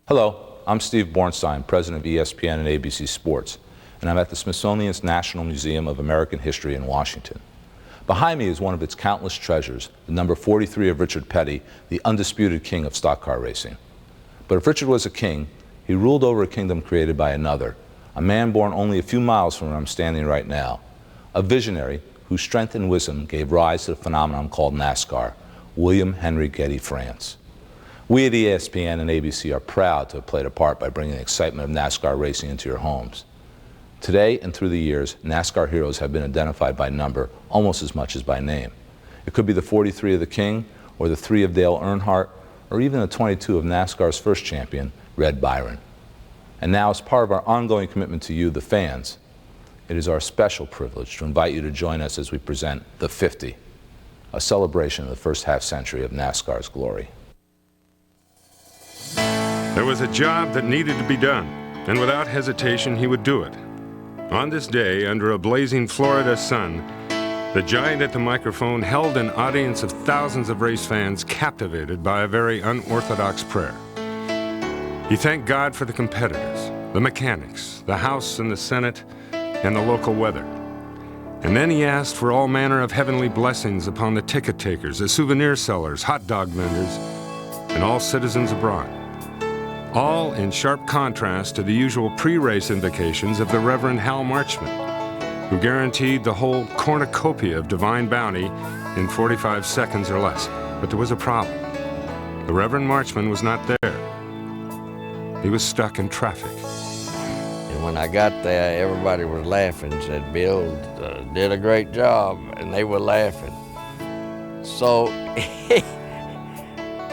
Hello, I'm Steve Bornstein, president of ESPN and ABC Sports, and I'm at the Smithsonian's National Museum of American History in Washington. Behind me is one of its countless treasures, the number 43 of Richard Petty, the undisputed king of stock car racing. But if Richard was a king, he ruled over a kingdom created by another, a man born only a few miles from where I'm standing right now, a visionary whose strength and wisdom gave rise to the phenomenon called NASCAR, William Henry Getty France. We at ESPN and ABC are proud to have played a part by bringing the excitement of NASCAR racing into your homes. Today and through the years, NASCAR heroes have been identified by number almost as much as by name. It could be the 43 of the King, or the 3 of Dale Earnhardt, or even the 22 of NASCAR's first champion, Red Byron. And now, as part of our ongoing commitment to you, the fans, it is our special privilege to invite you to join us as we present the 50, a celebration of the first half-century of NASCAR's glory. There was a job that needed to be done, and without hesitation, he would do it. On this day, under a blazing Florida sun, the giant at the microphone held an audience of thousands of race fans captivated by a very unorthodox prayer. He thanked God for the competitors, the mechanics, the House and the Senate, and the local weather. And then he asked for all manner of heavenly blessings upon the ticket takers, the souvenir sellers, hot dog vendors, and all citizens abroad. All in sharp contrast to the usual pre-race invocations of the Reverend Hal Marchman, who guaranteed the whole cornucopia of divine bounty in 45 seconds or less. But there was a problem. The Reverend Marchman was not there. He was stuck in traffic. And when I got there, everybody was laughing, said, Bill did a great job, and they were laughing. So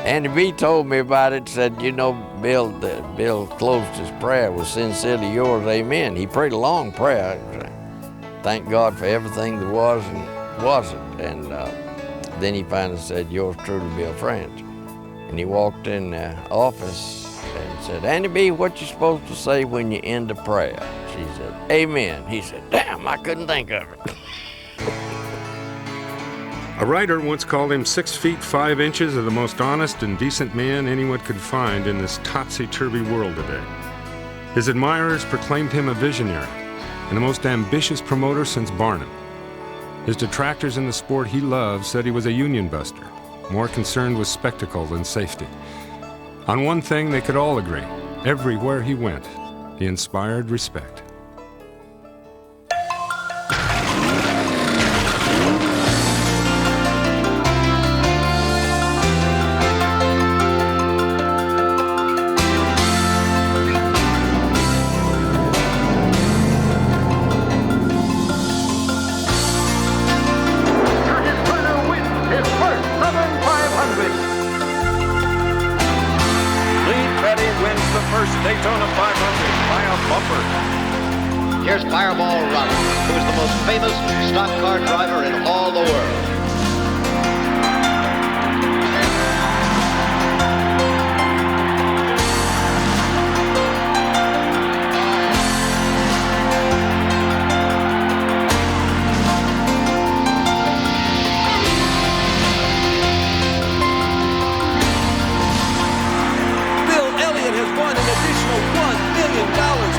Andy B told me about it, said, you know, Bill closed his prayer with sincerely yours, amen. He prayed a long prayer. Thank God for everything that was and wasn't. And then he finally said, yours truly, Bill France. And he walked in the office and said, Andy B, what you supposed to say when you end a prayer? She said, amen. He said, damn, I couldn't think of it. A writer once called him 6 feet 5 inches of the most honest and decent man anyone could find in this topsy-turvy world today. His admirers proclaimed him a visionary and the most ambitious promoter since Barnum. His detractors in the sport he loved said he was a union buster, more concerned with spectacle than safety. On one thing they could all agree: everywhere he went, he inspired respect. Daytona 500 by a bumper. Here's Fireball Roberts, who is the most famous stock car driver in all the world.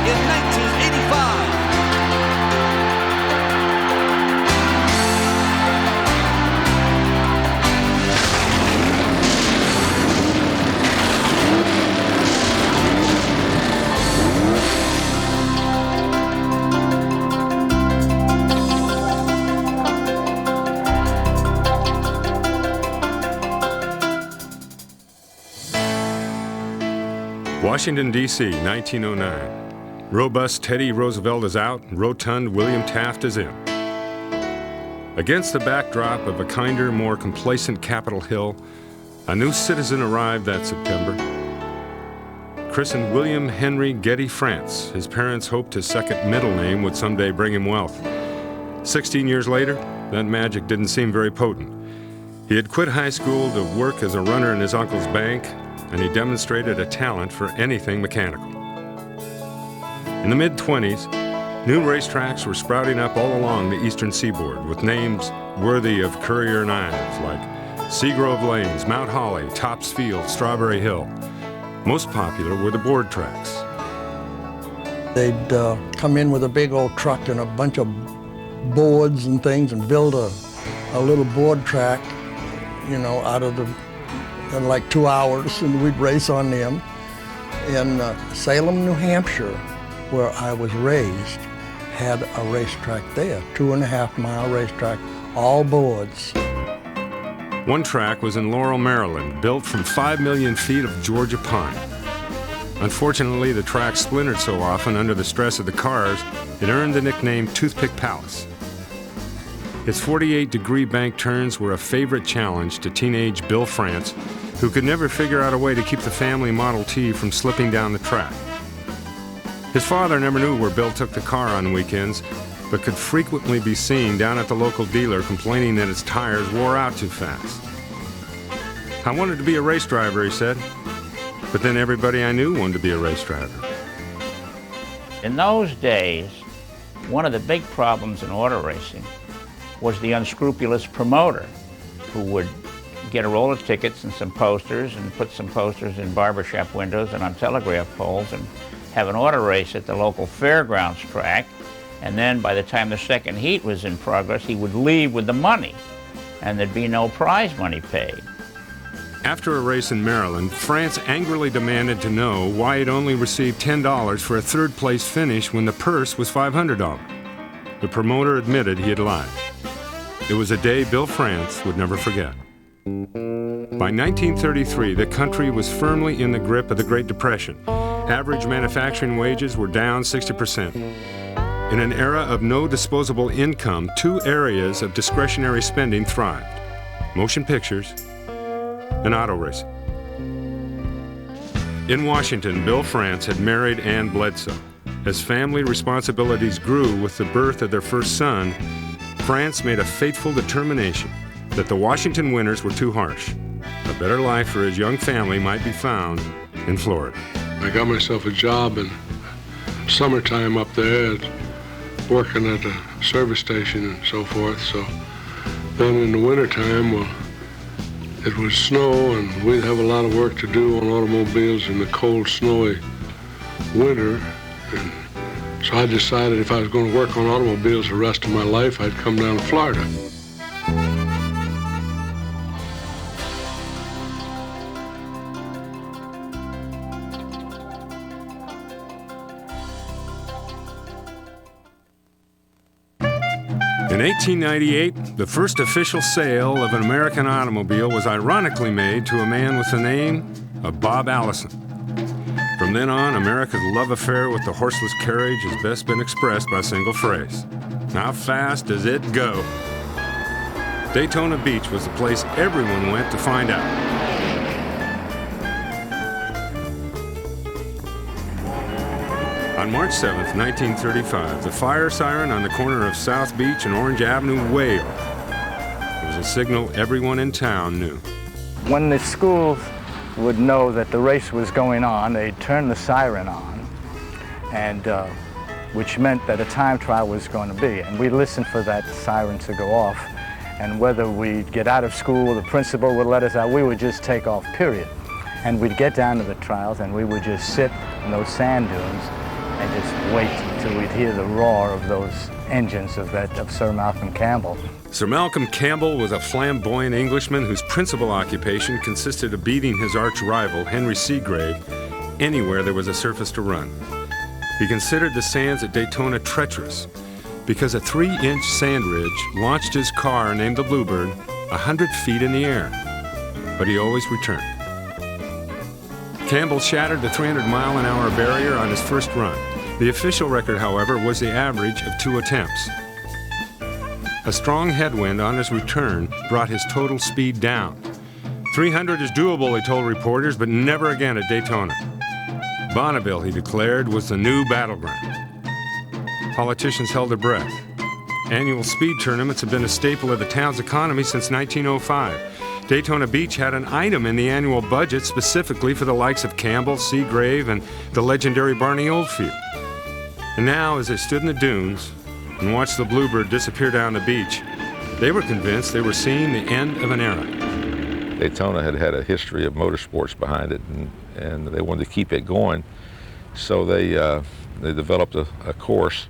In 1985. Washington, D.C., 1909. Robust Teddy Roosevelt is out, rotund William Taft is in. Against the backdrop of a kinder, more complacent Capitol Hill, a new citizen arrived that September. Christened William Henry Getty France, his parents hoped his second middle name would someday bring him wealth. 16 years later, that magic didn't seem very potent. He had quit high school to work as a runner in his uncle's bank, and he demonstrated a talent for anything mechanical. In the mid-20s, new racetracks were sprouting up all along the eastern seaboard with names worthy of courier and Ives like Seagrove Lanes, Mount Holly, Tops Field, Strawberry Hill. Most popular were the board tracks. They'd come in with a big old truck and a bunch of boards and things and build a little board track, you know, out of in like 2 hours, and we'd race on them. In Salem, New Hampshire, where I was raised, had a racetrack there, 2.5-mile racetrack, all boards. One track was in Laurel, Maryland, built from 5 million feet of Georgia pine. Unfortunately, the track splintered so often under the stress of the cars, it earned the nickname Toothpick Palace. Its 48-degree bank turns were a favorite challenge to teenage Bill France, who could never figure out a way to keep the family Model T from slipping down the track. His father never knew where Bill took the car on weekends, but could frequently be seen down at the local dealer complaining that its tires wore out too fast. "I wanted to be a race driver," he said, "but then everybody I knew wanted to be a race driver." In those days, one of the big problems in auto racing was the unscrupulous promoter who would get a roll of tickets and some posters and put some posters in barbershop windows and on telegraph poles and have an auto race at the local fairgrounds track. And then by the time the second heat was in progress, he would leave with the money and there'd be no prize money paid. After a race in Maryland, France angrily demanded to know why he'd only received $10 for a third-place finish when the purse was $500. The promoter admitted he had lied. It was a day Bill France would never forget. By 1933, the country was firmly in the grip of the Great Depression. Average manufacturing wages were down 60%. In an era of no disposable income, two areas of discretionary spending thrived: motion pictures and auto racing. In Washington, Bill France had married Ann Bledsoe. As family responsibilities grew with the birth of their first son, France made a fateful determination that the Washington winters were too harsh. A better life for his young family might be found in Florida. I got myself a job in summertime up there, working at a service station and so forth. So then in the wintertime, well, it would snow and we'd have a lot of work to do on automobiles in the cold, snowy winter. And so I decided if I was going to work on automobiles the rest of my life, I'd come down to Florida. In 1898, the first official sale of an American automobile was ironically made to a man with the name of Bob Allison. From then on, America's love affair with the horseless carriage has best been expressed by a single phrase: how fast does it go? Daytona Beach was the place everyone went to find out. On March 7th, 1935, the fire siren on the corner of South Beach and Orange Avenue wailed. It was a signal everyone in town knew. When the schools would know that the race was going on, they'd turn the siren on, and which meant that a time trial was going to be. And we listened for that siren to go off, and whether we'd get out of school, the principal would let us out, we would just take off, period. And we'd get down to the trials, and we would just sit in those sand dunes and just wait till we'd hear the roar of those engines of Sir Malcolm Campbell. Sir Malcolm Campbell was a flamboyant Englishman whose principal occupation consisted of beating his arch rival, Henry Seagrave, anywhere there was a surface to run. He considered the sands at Daytona treacherous because a 3-inch sand ridge launched his car, named the Bluebird, 100 feet in the air. But he always returned. Campbell shattered the 300-mile-an-hour barrier on his first run. The official record, however, was the average of 2 attempts. A strong headwind on his return brought his total speed down. 300 is doable, he told reporters, but never again at Daytona. Bonneville, he declared, was the new battleground. Politicians held their breath. Annual speed tournaments have been a staple of the town's economy since 1905. Daytona Beach had an item in the annual budget specifically for the likes of Campbell, Seagrave, and the legendary Barney Oldfield. And now, as they stood in the dunes and watched the Bluebird disappear down the beach, they were convinced they were seeing the end of an era. Daytona had had a history of motorsports behind it, and they wanted to keep it going. So they developed a course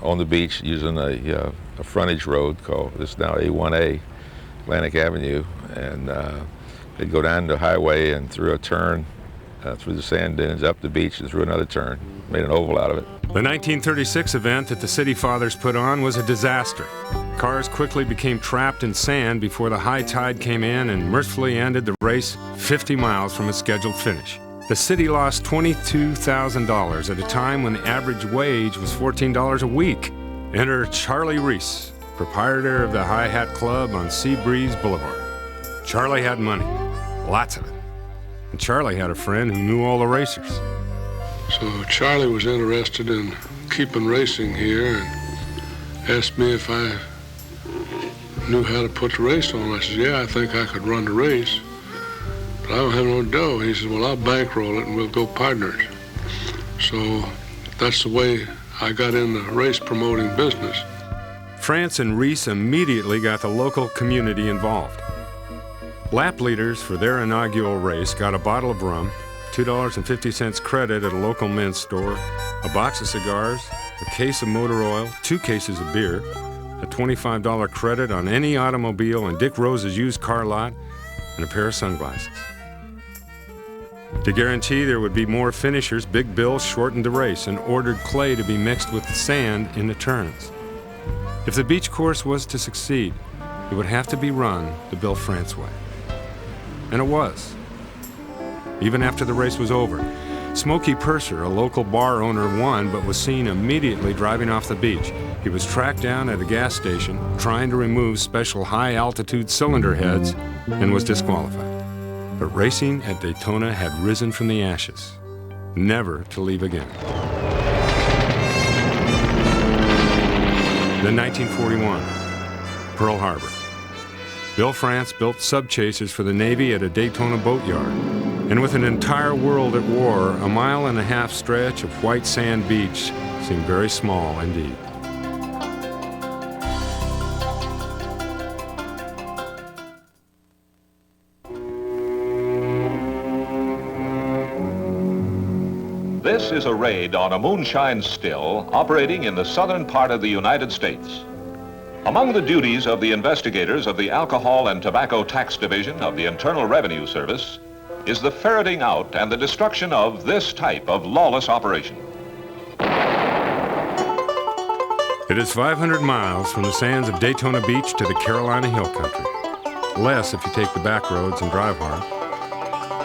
on the beach using a frontage road called, this is now A1A, Atlantic Avenue, and they'd go down the highway and through a turn, through the sand dunes, up the beach and through another turn, made an oval out of it. The 1936 event that the City Fathers put on was a disaster. Cars quickly became trapped in sand before the high tide came in and mercifully ended the race 50 miles from its scheduled finish. The city lost $22,000 at a time when the average wage was $14 a week. Enter Charlie Reese, proprietor of the High Hat Club on Sea Breeze Boulevard. Charlie had money, lots of it. And Charlie had a friend who knew all the racers. So Charlie was interested in keeping racing here and asked me if I knew how to put the race on. I said, yeah, I think I could run the race, but I don't have no dough. He said, well, I'll bankroll it and we'll go partners. So that's the way I got in the race promoting business. France and Reese immediately got the local community involved. Lap leaders for their inaugural race got a bottle of rum, $2.50 credit at a local men's store, a box of cigars, a case of motor oil, 2 cases of beer, a $25 credit on any automobile in Dick Rose's used car lot, and a pair of sunglasses. To guarantee there would be more finishers, Big Bill shortened the race and ordered clay to be mixed with the sand in the turns. If the beach course was to succeed, it would have to be run the Bill France way. And it was. Even after the race was over, Smokey Purser, a local bar owner, won but was seen immediately driving off the beach. He was tracked down at a gas station trying to remove special high-altitude cylinder heads and was disqualified. But racing at Daytona had risen from the ashes, never to leave again. Then 1941, Pearl Harbor. Bill France built sub-chasers for the Navy at a Daytona boatyard. And with an entire world at war, a 1.5-mile stretch of white sand beach seemed very small indeed. This is a raid on a moonshine still operating in the southern part of the United States. Among the duties of the investigators of the Alcohol and Tobacco Tax Division of the Internal Revenue Service is the ferreting out and the destruction of this type of lawless operation. It is 500 miles from the sands of Daytona Beach to the Carolina Hill Country. Less if you take the back roads and drive hard.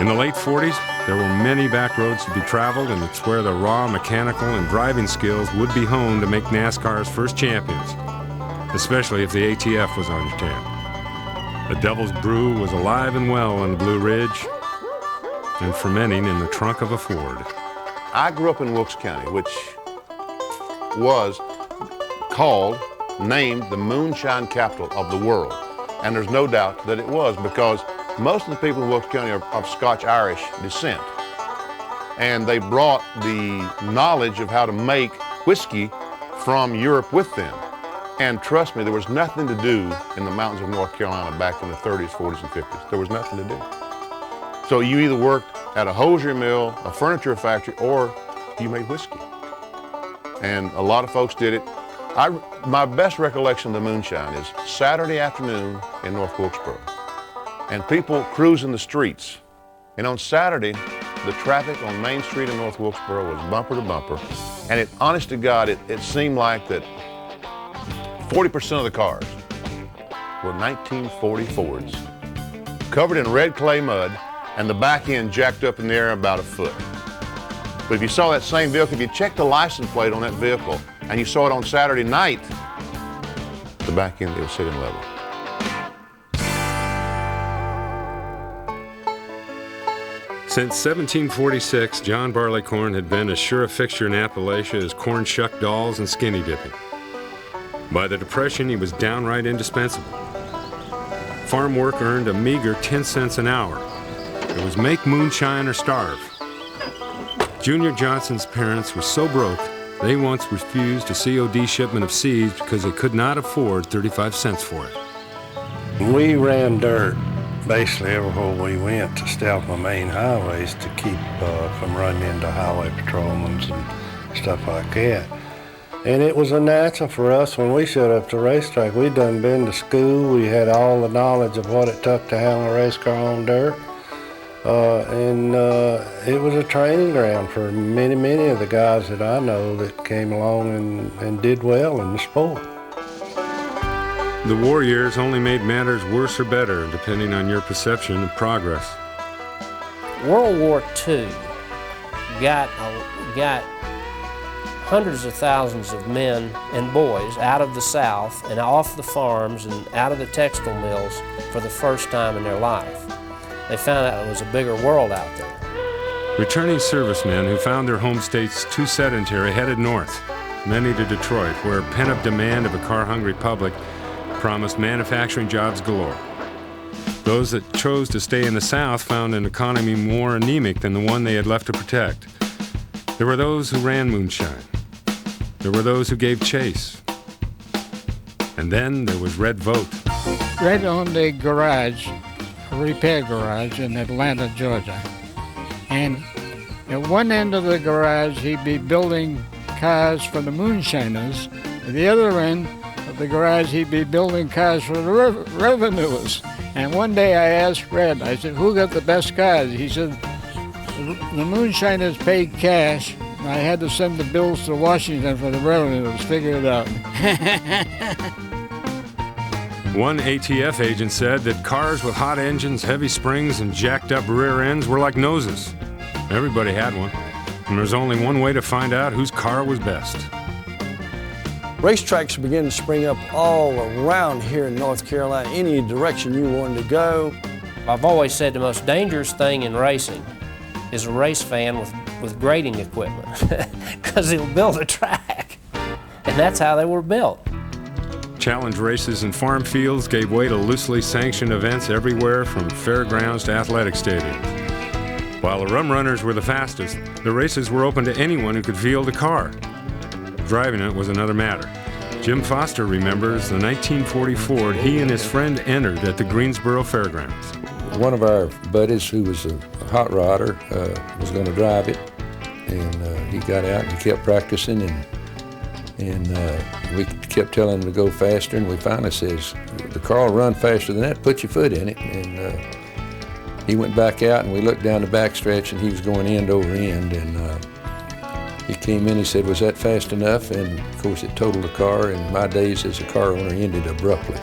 In the late 40s, there were many back roads to be traveled, and it's where the raw mechanical and driving skills would be honed to make NASCAR's first champions, especially if the ATF was on your tail. The Devil's Brew was alive and well on the Blue Ridge and fermenting in the trunk of a Ford. I grew up in Wilkes County, which was named the moonshine capital of the world. And there's no doubt that it was, because most of the people in Wilkes County are of Scotch-Irish descent. And they brought the knowledge of how to make whiskey from Europe with them. And trust me, there was nothing to do in the mountains of North Carolina back in the 30s, 40s, and 50s. There was nothing to do. So you either worked at a hosiery mill, a furniture factory, or you made whiskey. And a lot of folks did it. My best recollection of the moonshine is Saturday afternoon in North Wilkesboro. And people cruising the streets. And on Saturday, the traffic on Main Street in North Wilkesboro was bumper to bumper. And honest to God, it seemed like that 40% of the cars were 1940 Fords, covered in red clay mud, and the back end jacked up in the air about a foot. But if you saw that same vehicle, if you checked the license plate on that vehicle, and you saw it on Saturday night, the back end, it was sitting level. Since 1746, John Barleycorn had been as sure a fixture in Appalachia as corn shuck dolls and skinny dipping. By the Depression, he was downright indispensable. Farm work earned a meager 10 cents an hour. It was make moonshine or starve. Junior Johnson's parents were so broke, they once refused a COD shipment of seeds because they could not afford 35 cents for it. We ran dirt basically everywhere we went to stay off my main highways to keep from running into highway patrolmen and stuff like that. And it was a natural for us when we showed up to the racetrack. We'd done been to school. We had all the knowledge of what it took to handle a race car on dirt. And it was a training ground for many of the guys that I know that came along and did well in the sport. The war years only made matters worse or better, depending on your perception of progress. World War II got hundreds of thousands of men and boys out of the South and off the farms and out of the textile mills for the first time in their life. They found out it was a bigger world out there. Returning servicemen who found their home states too sedentary headed north, many to Detroit, where pent-up demand of a car-hungry public promised manufacturing jobs galore. Those that chose to stay in the South found an economy more anemic than the one they had left to protect. There were those who ran moonshine. There were those who gave chase. And then there was Red Vote. Red owned a garage, a repair garage in Atlanta, Georgia. And at one end of the garage, he'd be building cars for the moonshiners. At the other end of the garage, he'd be building cars for the revenuers. And one day I asked Red, I said, who got the best cars? He said, the moonshiners paid cash. I had to send the bills to Washington for the revenues. Figure it out. One ATF agent said that cars with hot engines, heavy springs, and jacked up rear ends were like noses. Everybody had one, and there's only one way to find out whose car was best. Racetracks began to spring up all around here in North Carolina, any direction you wanted to go. I've always said the most dangerous thing in racing is a race fan with grading equipment, because he'll build a track, and that's how they were built. Challenge races in farm fields gave way to loosely sanctioned events everywhere from fairgrounds to athletic stadiums. While the rum runners were the fastest, the races were open to anyone who could field a car. Driving it was another matter. Jim Foster remembers the 1940 Ford he and his friend entered at the Greensboro Fairgrounds. One of our buddies who was a hot rodder was going to drive it, and he got out and he kept practicing, and we kept telling him to go faster, and we finally says, the car will run faster than that, put your foot in it. And he went back out, and we looked down the backstretch, and he was going end over end, and he came in, he said, was that fast enough? And of course it totaled the car, and my days as a car owner ended abruptly.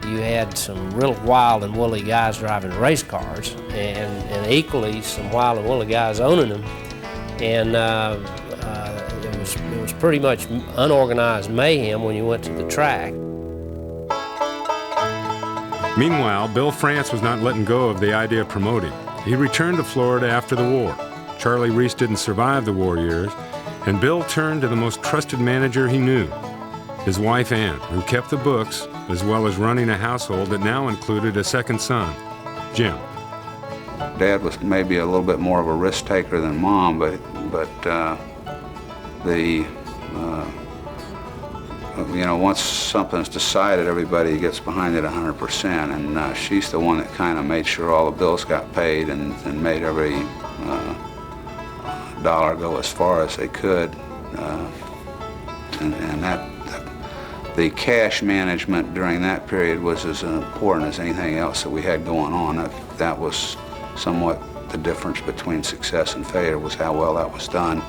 You had some real wild and woolly guys driving race cars, and equally some wild and woolly guys owning them. And it was pretty much unorganized mayhem when you went to the track. Meanwhile, Bill France was not letting go of the idea of promoting. He returned to Florida after the war. Charlie Reese didn't survive the war years, and Bill turned to the most trusted manager he knew, his wife Ann, who kept the books, as well as running a household that now included a second son, Jim. Dad was maybe a little bit more of a risk taker than Mom, but once something's decided, everybody gets behind it 100%, and she's the one that kind of made sure all the bills got paid and made every dollar go as far as they could, and that the cash management during that period was as important as anything else that we had going on. That was somewhat the difference between success and failure, was how well that was done,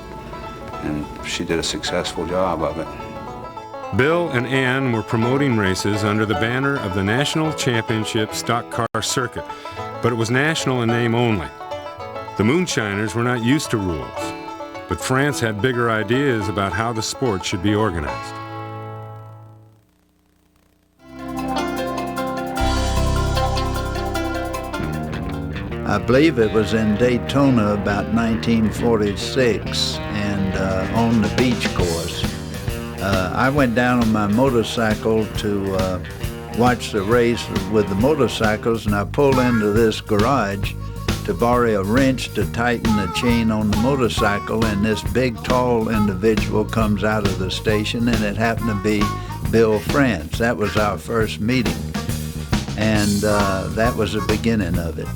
and she did a successful job of it. Bill and Ann were promoting races under the banner of the National Championship Stock Car Circuit, but it was national in name only. The moonshiners were not used to rules, but France had bigger ideas about how the sport should be organized. I believe it was in Daytona about 1946 and on the beach course. I went down on my motorcycle to watch the race with the motorcycles, and I pulled into this garage to borrow a wrench to tighten the chain on the motorcycle, and this big tall individual comes out of the station, and it happened to be Bill France. That was our first meeting. and that was the beginning of it.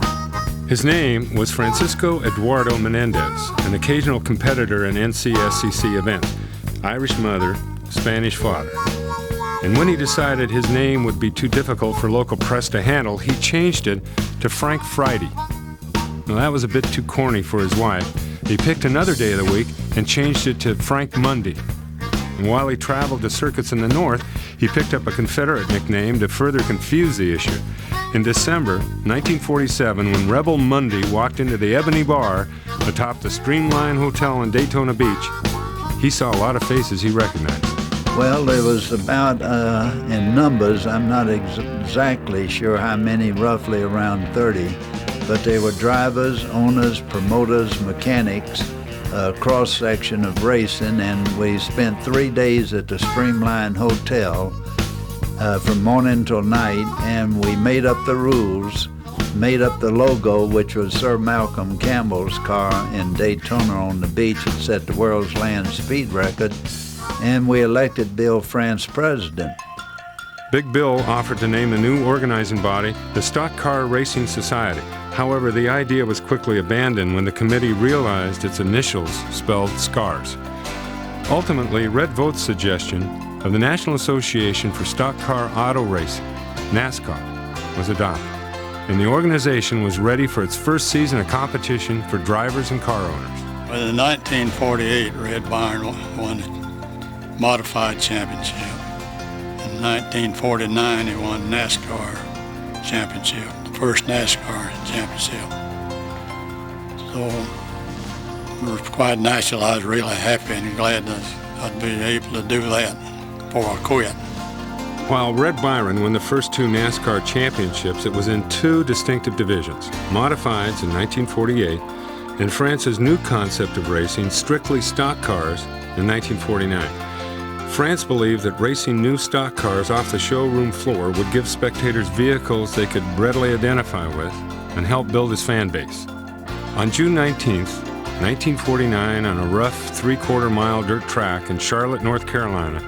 His name was Francisco Eduardo Menendez, an occasional competitor in NCSCC events, Irish mother, Spanish father. And when he decided his name would be too difficult for local press to handle, he changed it to Frank Friday. Now that was a bit too corny for his wife. He picked another day of the week and changed it to Frank Monday. And while he traveled to circuits in the north, he picked up a Confederate nickname to further confuse the issue. In December 1947, when Rebel Monday walked into the Ebony Bar atop the Streamline Hotel in Daytona Beach, he saw a lot of faces he recognized. Well, there was about, in numbers, I'm not exactly sure how many, roughly around 30, but they were drivers, owners, promoters, mechanics, a cross-section of racing, and we spent 3 days at the Streamline Hotel from morning till night, and we made up the rules, made up the logo, which was Sir Malcolm Campbell's car in Daytona on the beach. It set the world's land speed record, and we elected Bill France president. Big Bill offered to name the new organizing body the Stock Car Racing Society. However, the idea was quickly abandoned when the committee realized its initials spelled SCARS. Ultimately, Red Vote's suggestion of the National Association for Stock Car Auto Racing, NASCAR, was adopted, and the organization was ready for its first season of competition for drivers and car owners. Well, in 1948, Red Byron won the modified championship. In 1949, he won NASCAR championship, the first NASCAR championship. So it was quite natural. I was really happy and glad that I'd be able to do that before I quit. While Red Byron won the first 2 NASCAR championships, it was in 2 distinctive divisions, modifieds in 1948 and France's new concept of racing, strictly stock cars, in 1949. France believed that racing new stock cars off the showroom floor would give spectators vehicles they could readily identify with and help build his fan base. On June 19th, 1949, on a rough 3/4-mile dirt track in Charlotte, North Carolina,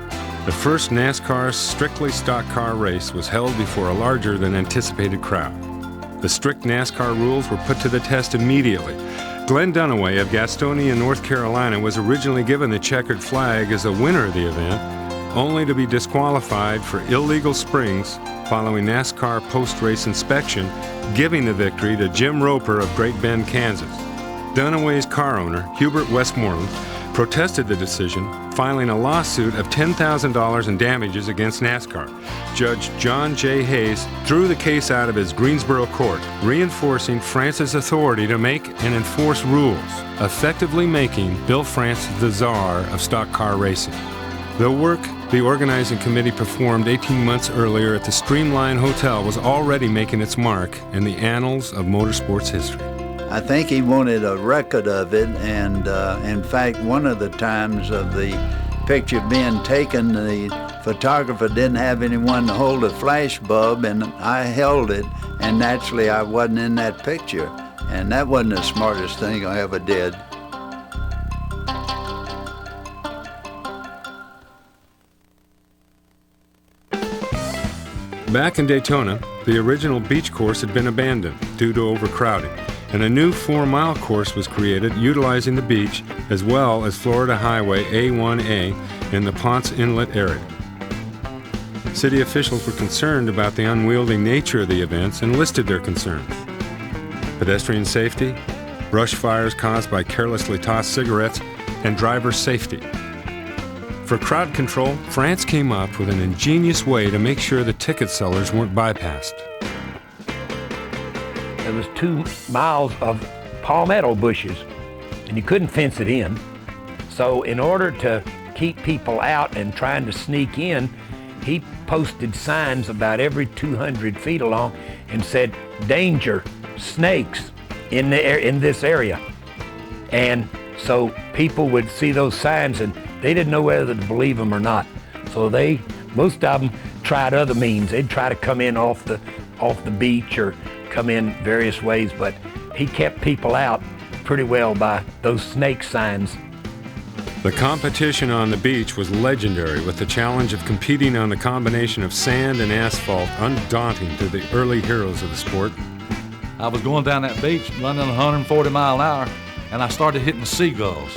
the first NASCAR strictly stock car race was held before a larger than anticipated crowd. The strict NASCAR rules were put to the test immediately. Glenn Dunaway of Gastonia, North Carolina, was originally given the checkered flag as a winner of the event, only to be disqualified for illegal springs following NASCAR post-race inspection, giving the victory to Jim Roper of Great Bend, Kansas. Dunaway's car owner, Hubert Westmoreland, protested the decision, filing a lawsuit of $10,000 in damages against NASCAR. Judge John J. Hayes threw the case out of his Greensboro court, reinforcing France's authority to make and enforce rules, effectively making Bill France the czar of stock car racing. The work the organizing committee performed 18 months earlier at the Streamline Hotel was already making its mark in the annals of motorsports history. I think he wanted a record of it, and in fact, one of the times of the picture being taken, the photographer didn't have anyone to hold a flash bulb, and I held it, and naturally I wasn't in that picture, and that wasn't the smartest thing I ever did. Back in Daytona, the original beach course had been abandoned due to overcrowding, and a new 4-mile course was created utilizing the beach as well as Florida Highway A1A in the Ponce Inlet area. City officials were concerned about the unwieldy nature of the events and listed their concerns: pedestrian safety, brush fires caused by carelessly tossed cigarettes, and driver safety. For crowd control, France came up with an ingenious way to make sure the ticket sellers weren't bypassed. There was 2 miles of palmetto bushes, and you couldn't fence it in. So in order to keep people out and trying to sneak in, he posted signs about every 200 feet along and said, "Danger, snakes in this area." And so people would see those signs and they didn't know whether to believe them or not. So most of them tried other means. They'd try to come in off the beach or come in various ways, but he kept people out pretty well by those snake signs. The competition on the beach was legendary, with the challenge of competing on the combination of sand and asphalt undaunting to the early heroes of the sport. I was going down that beach running 140 miles an hour, and I started hitting the seagulls.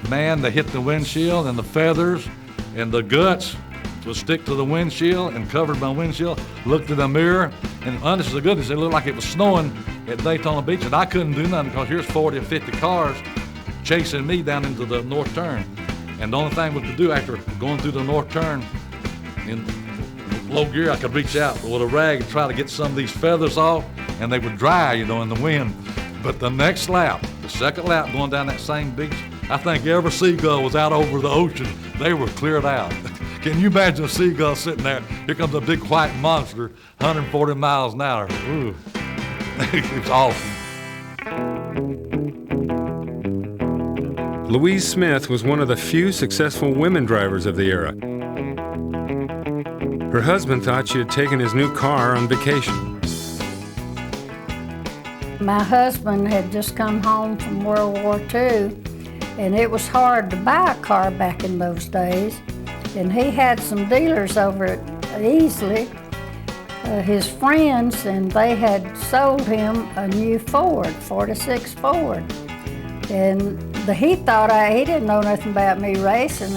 Man, they hit the windshield, and the feathers and the guts would stick to the windshield and covered my windshield. Looked in the mirror, and honest to goodness, it looked like it was snowing at Daytona Beach, and I couldn't do nothing because here's 40 or 50 cars chasing me down into the north turn. And the only thing we could do after going through the north turn in low gear, I could reach out with a rag and try to get some of these feathers off, and they would dry, in the wind. But the next lap, the second lap going down that same beach, I think every seagull was out over the ocean. They were cleared out. Can you imagine a seagull sitting there? Here comes a big white monster, 140 miles an hour. Ooh. It's awesome. Louise Smith was one of the few successful women drivers of the era. Her husband thought she had taken his new car on vacation. My husband had just come home from World War II, and it was hard to buy a car back in those days. And he had some dealers over at Easley, his friends, and they had sold him a new Ford, 46 Ford. And he thought he didn't know nothing about me racing.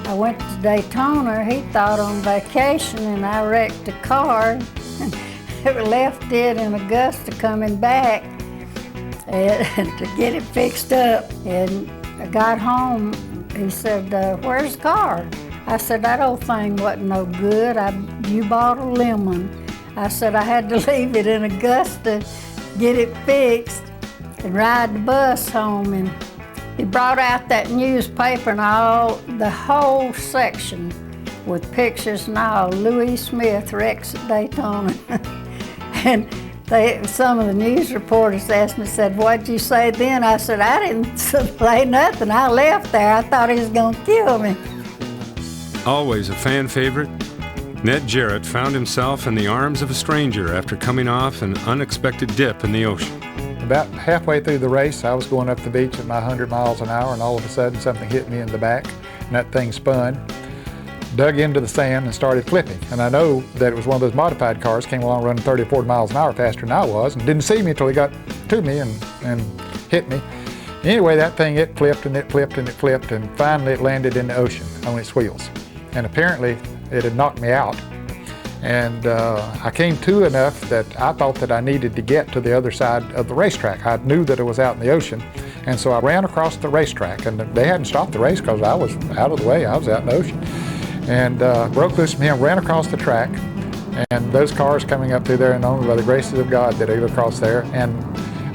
I went to Daytona, he thought on vacation, and I wrecked the car. Left it in Augusta coming back to get it fixed up. And I got home, he said, where's the car? I said, that old thing wasn't no good. You bought a lemon. I said, I had to leave it in Augusta, get it fixed, and ride the bus home. And he brought out that newspaper and the whole section with pictures and all. Louise Smith wrecks at Daytona. And some of the news reporters asked me, said, what'd you say then? I said, I didn't say nothing. I left there. I thought he was going to kill me. Always a fan favorite, Ned Jarrett found himself in the arms of a stranger after coming off an unexpected dip in the ocean. About halfway through the race, I was going up the beach at my 100 miles an hour, and all of a sudden something hit me in the back, and that thing spun, dug into the sand, and started flipping. And I know that it was one of those modified cars, came along running 30 or 40 miles an hour faster than I was, and didn't see me until he got to me and hit me. Anyway, that thing, it flipped and it flipped and it flipped, and finally it landed in the ocean on its wheels. And apparently it had knocked me out. And I came to enough that I thought that I needed to get to the other side of the racetrack. I knew that it was out in the ocean. And so I ran across the racetrack, and they hadn't stopped the race because I was out of the way. I was out in the ocean. And broke loose from him, ran across the track, and those cars coming up through there, and only by the graces of God did I get across there. And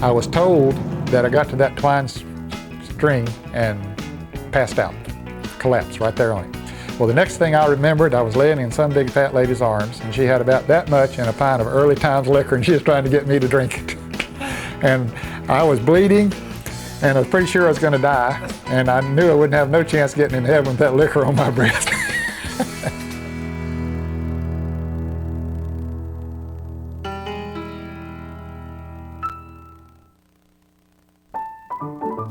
I was told that I got to that twine string and passed out, collapsed right there on it. Well, the next thing I remembered, I was laying in some big fat lady's arms, and she had about that much in a pint of early times liquor, and she was trying to get me to drink it. And I was bleeding, and I was pretty sure I was going to die, and I knew I wouldn't have no chance getting in heaven with that liquor on my breast.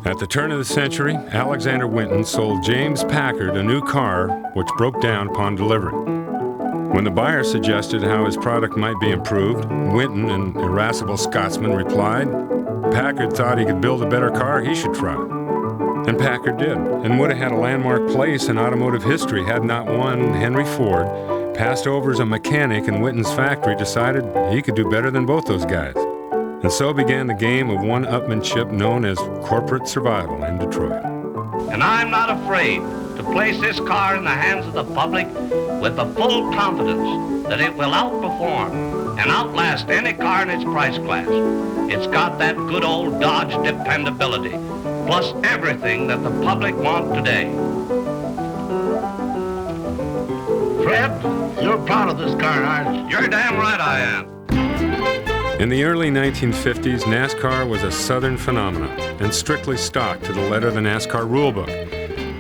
At the turn of the century, Alexander Winton sold James Packard a new car which broke down upon delivery. When the buyer suggested how his product might be improved, Winton, an irascible Scotsman, replied, Packard thought he could build a better car, he should try. And Packard did, and would have had a landmark place in automotive history had not one Henry Ford, passed over as a mechanic in Winton's factory, decided he could do better than both those guys. And so began the game of one-upmanship known as corporate survival in Detroit. And I'm not afraid to place this car in the hands of the public with the full confidence that it will outperform and outlast any car in its price class. It's got that good old Dodge dependability, plus everything that the public want today. Fred, you're proud of this car, aren't you? You're damn right I am. In the early 1950s, NASCAR was a Southern phenomenon and strictly stuck to the letter of the NASCAR rulebook.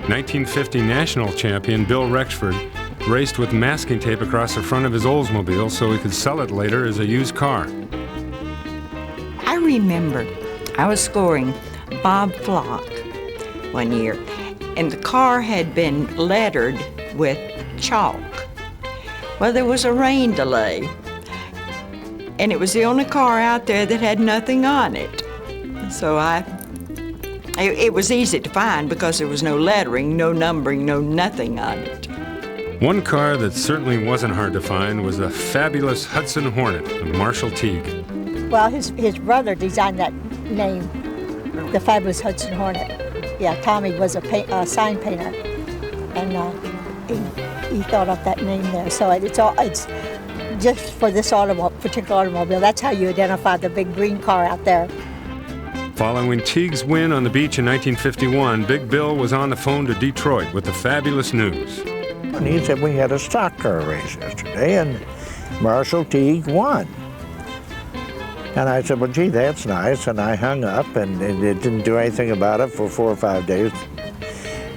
1950 national champion Bill Rexford raced with masking tape across the front of his Oldsmobile so he could sell it later as a used car. I remember I was scoring Bob Flock one year, and the car had been lettered with chalk. Well, there was a rain delay, and it was the only car out there that had nothing on it. So it was easy to find because there was no lettering, no numbering, no nothing on it. One car that certainly wasn't hard to find was a fabulous Hudson Hornet of Marshall Teague. Well, his brother designed that name, the Fabulous Hudson Hornet. Yeah, Tommy was a sign painter, and he thought up that name there. So it's just for this particular automobile. That's how you identify the big green car out there. Following Teague's win on the beach in 1951, Big Bill was on the phone to Detroit with the fabulous news. And he said, we had a stock car race yesterday, and Marshall Teague won. And I said, well, gee, that's nice. And I hung up, and it didn't do anything about it for 4 or 5 days.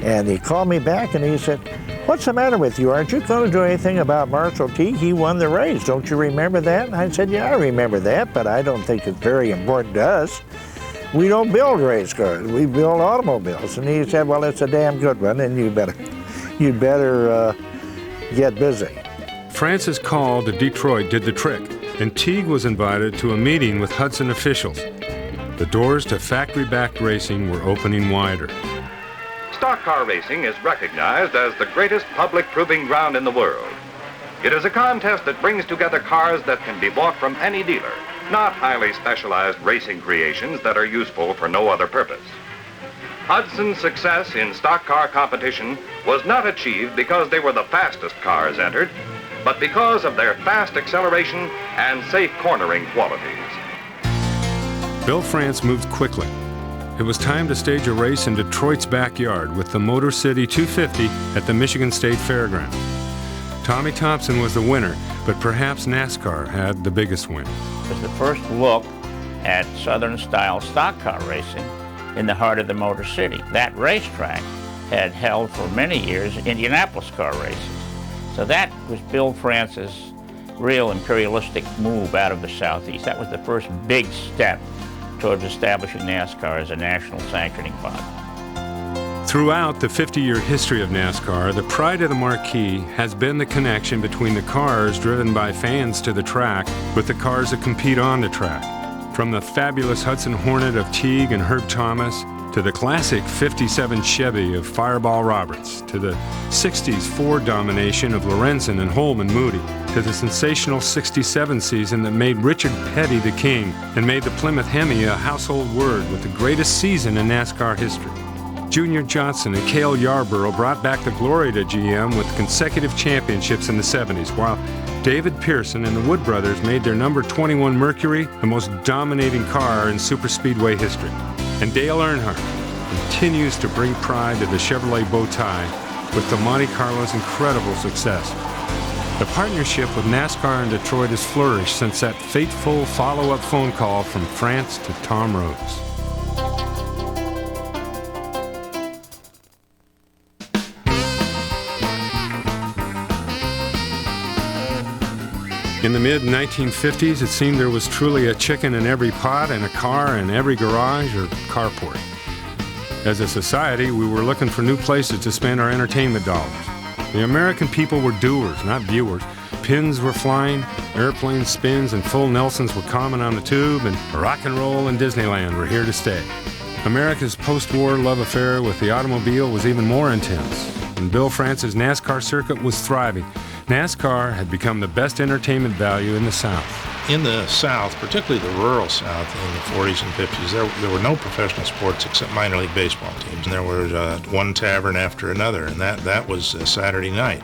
And he called me back, and he said, what's the matter with you? Aren't you going to do anything about Marshall Teague? He won the race. Don't you remember that? And I said, yeah, I remember that, but I don't think it's very important to us. We don't build race cars. We build automobiles. And he said, well, it's a damn good one, and you'd better get busy. France's call to Detroit did the trick, and Teague was invited to a meeting with Hudson officials. The doors to factory-backed racing were opening wider. Stock car racing is recognized as the greatest public proving ground in the world. It is a contest that brings together cars that can be bought from any dealer, not highly specialized racing creations that are useful for no other purpose. Hudson's success in stock car competition was not achieved because they were the fastest cars entered, but because of their fast acceleration and safe cornering qualities. Bill France moved quickly. It was time to stage a race in Detroit's backyard with the Motor City 250 at the Michigan State Fairground. Tommy Thompson was the winner, but perhaps NASCAR had the biggest win. It was the first look at Southern-style stock car racing in the heart of the Motor City. That racetrack had held for many years Indianapolis car races. So that was Bill France's real imperialistic move out of the Southeast. That was the first big step towards establishing NASCAR as a national sanctioning body. Throughout the 50-year history of NASCAR, the pride of the marquee has been the connection between the cars driven by fans to the track with the cars that compete on the track. From the fabulous Hudson Hornet of Teague and Herb Thomas, to the classic 57 Chevy of Fireball Roberts, to the 60s Ford domination of Lorenzen and Holman Moody, to the sensational 67 season that made Richard Petty the king and made the Plymouth Hemi a household word with the greatest season in NASCAR history. Junior Johnson and Cale Yarborough brought back the glory to GM with consecutive championships in the 70s, while David Pearson and the Wood brothers made their number 21 Mercury the most dominating car in superspeedway history. And Dale Earnhardt continues to bring pride to the Chevrolet bow tie with the Monte Carlo's incredible success. The partnership with NASCAR in Detroit has flourished since that fateful follow-up phone call from France to Tom Rhodes. In the mid-1950s, it seemed there was truly a chicken in every pot and a car in every garage or carport. As a society, we were looking for new places to spend our entertainment dollars. The American people were doers, not viewers. Pins were flying, airplane spins and full Nelsons were common on the tube, and rock and roll and Disneyland were here to stay. America's post-war love affair with the automobile was even more intense, and Bill France's NASCAR circuit was thriving. NASCAR had become the best entertainment value in the South. In the South, particularly the rural South in the 40s and 50s, there were no professional sports except minor league baseball teams. And there was one tavern after another, and that was Saturday night.